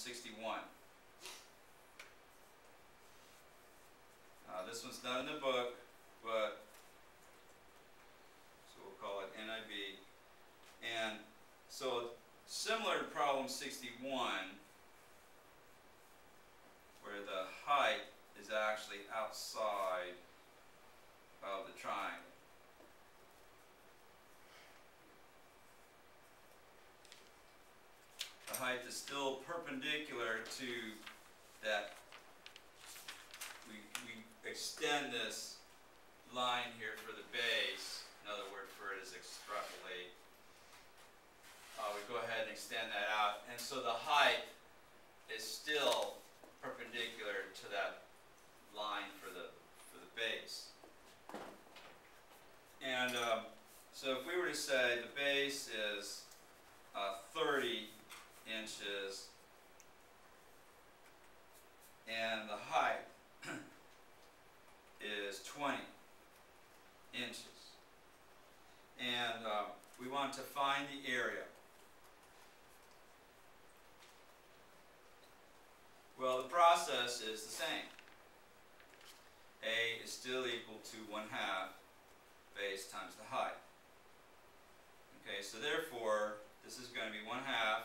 61. This one's not in the book, but so we'll call it NIV. And so similar to problem 61, where the height is actually outside of the triangle. The height is still perpendicular to that. We extend this line here for the base. Another word for it is extrapolate. We go ahead and extend that out, and so the height is still perpendicular to that line for the base. And so if we were to say the base is 30 inches and the height is 20 inches, and we want to find the area. Well, the process is the same. A is still equal to 1/2 base times the height. Okay, so therefore, this is going to be 1/2.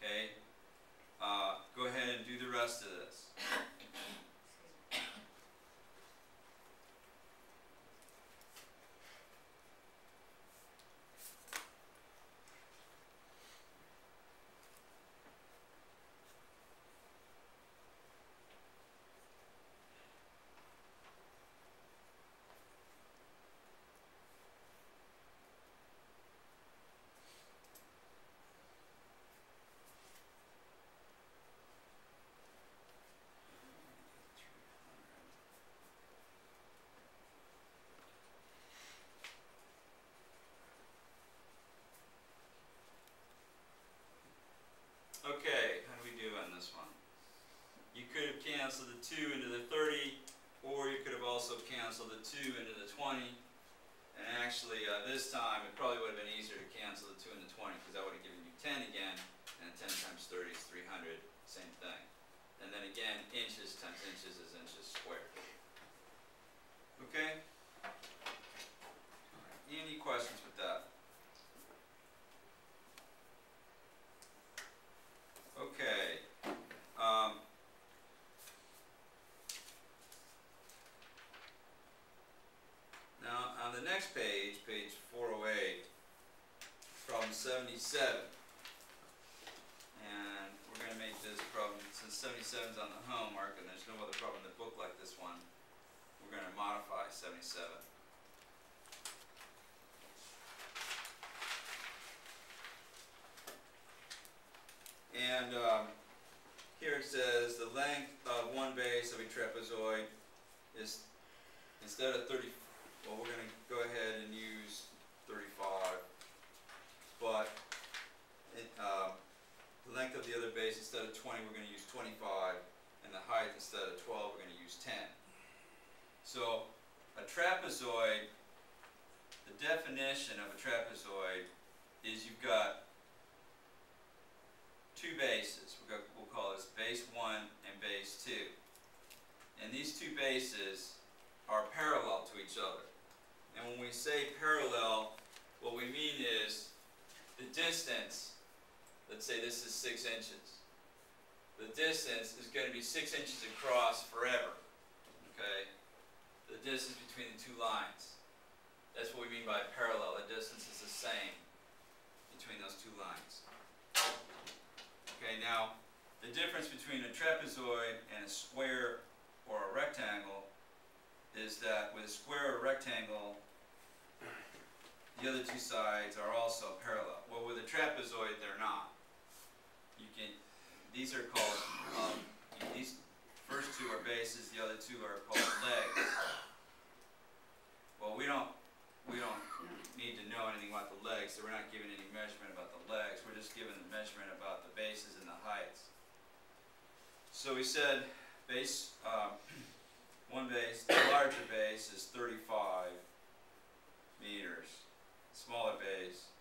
Okay, go ahead and do the rest of this. Okay, how do we do on this one? You could have canceled the 2 into the 30, or you could have also canceled the 2 into the 20. And actually, this time, it probably would have been easier to cancel the 2 and the 20, because that would have given you 10 again, and 10 times 30 is 300, same thing. And then again, inches times inches is inches squared. Okay? All right. Any questions with that? Okay. Now on the next page, page 408, problem 77. And we're going to make this problem, since 77 is on the homework and there's no other problem in the book like this one, we're going to modify 77. And here it says the length of one base of a trapezoid is, instead of 30, well, we're going to go ahead and use 35, but the length of the other base, instead of 20, we're going to use 25, and the height, instead of 12, we're going to use 10. So a trapezoid, the definition of a trapezoid is you've got two bases. We'll call this base 1 and base 2. And these two bases are parallel to each other. And when we say parallel, what we mean is the distance, let's say this is 6 inches. The distance is going to be 6 inches across forever. Okay? The distance between the two lines. That's what we mean by parallel. The distance is the same between those two lines. Okay, now the difference between a trapezoid and a square or a rectangle is that with a square or rectangle, the other two sides are also parallel. Well, with a trapezoid, they're not. These are called, these first two are bases, the other two are called legs. Well, we don't need to know anything about the legs, so we're not giving any measurement about the legs. We're just giving the measurement about the bases and the heights. So we said base, one base, the larger base is 35 meters. Smaller base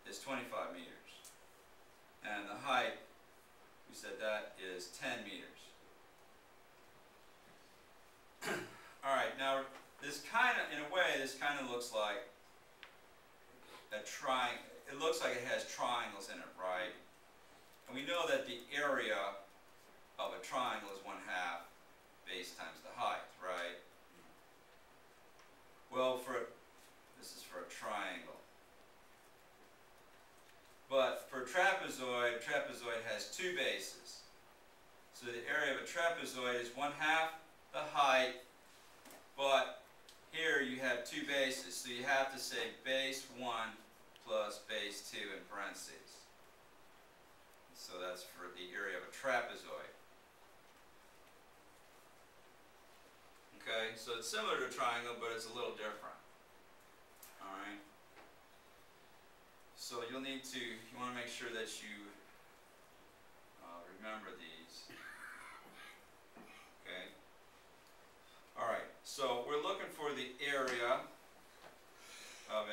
is 25 meters. And the height looks like it has triangles in it, right? And we know that the area of a triangle is 1/2 base times the height, right? Well, this is for a triangle. But for a trapezoid, trapezoid has 2 bases. So the area of a trapezoid is 1/2 the height, but here you have 2 bases, so you have to say base 1 plus base 2 in parentheses. So that's for the area of a trapezoid. Okay, so it's similar to a triangle, but it's a little different. Alright? So you want to make sure that you remember these. Okay? Alright, so we're looking for the area of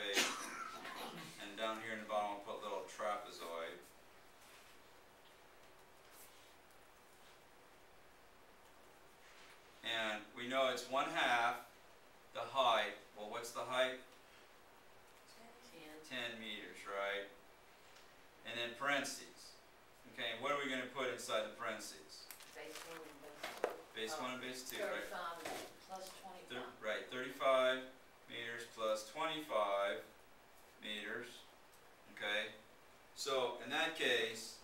and down here in the bottom I'll put a little trapezoid. And we know it's 1/2 the height. Well, what's the height? 10 meters, right? And then parentheses. Okay, and what are we going to put inside the parentheses? Base 1 and base 2. Base 1 and base 2, right? 35 plus 25. Right, 35 meters plus 25 meters. Okay, so in that case,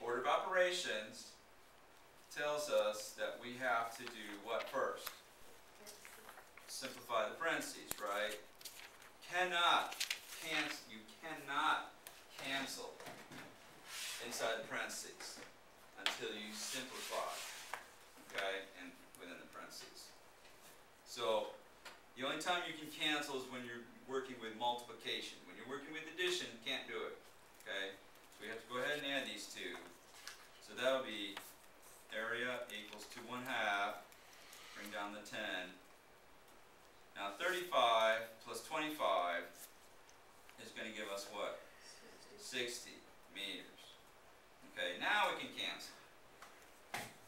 order of operations tells us that we have to do what first? Simplify the parentheses, right? You cannot cancel inside the parentheses until you simplify, okay, and within the parentheses. So the only time you can cancel is when you're working with multiplication. When you're working with addition, you can't do it, okay? So we have to go ahead and add these two. So that'll be area equals to 1/2, bring down the 10. Now 35 plus 25 is going to give us what? 60 meters. Okay, now we can cancel.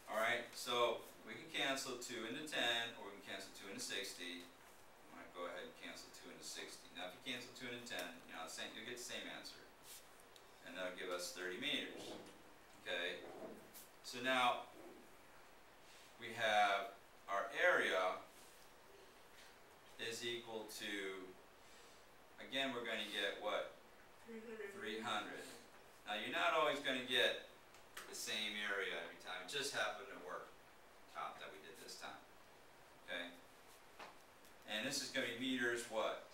Alright, so we can cancel 2 into 10, or we can cancel 2 into 60. I'm going to go ahead and cancel 2 into 60. Now if you cancel 2 into 10, you'll get the same answer. And that'll give us 30 meters. Okay, so now we have our area is equal to, again we're going to get what? 300. Now you're not always going to get the same area every time. It just happened to work out that we did this time. Okay? And this is going to be meters what?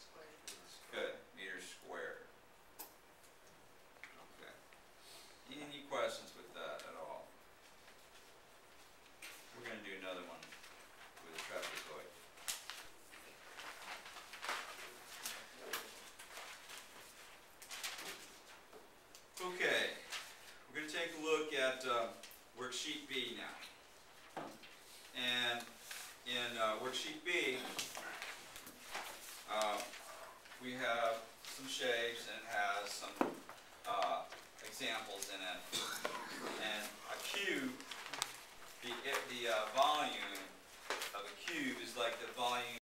Good. Meters squared. Okay. Any questions with that at all? We're going to do another one with a trapezoid. Okay, we're going to take a look at worksheet B now. And in worksheet B, we have some shapes and it has some examples in it. And a cube, the volume of a cube is like the volume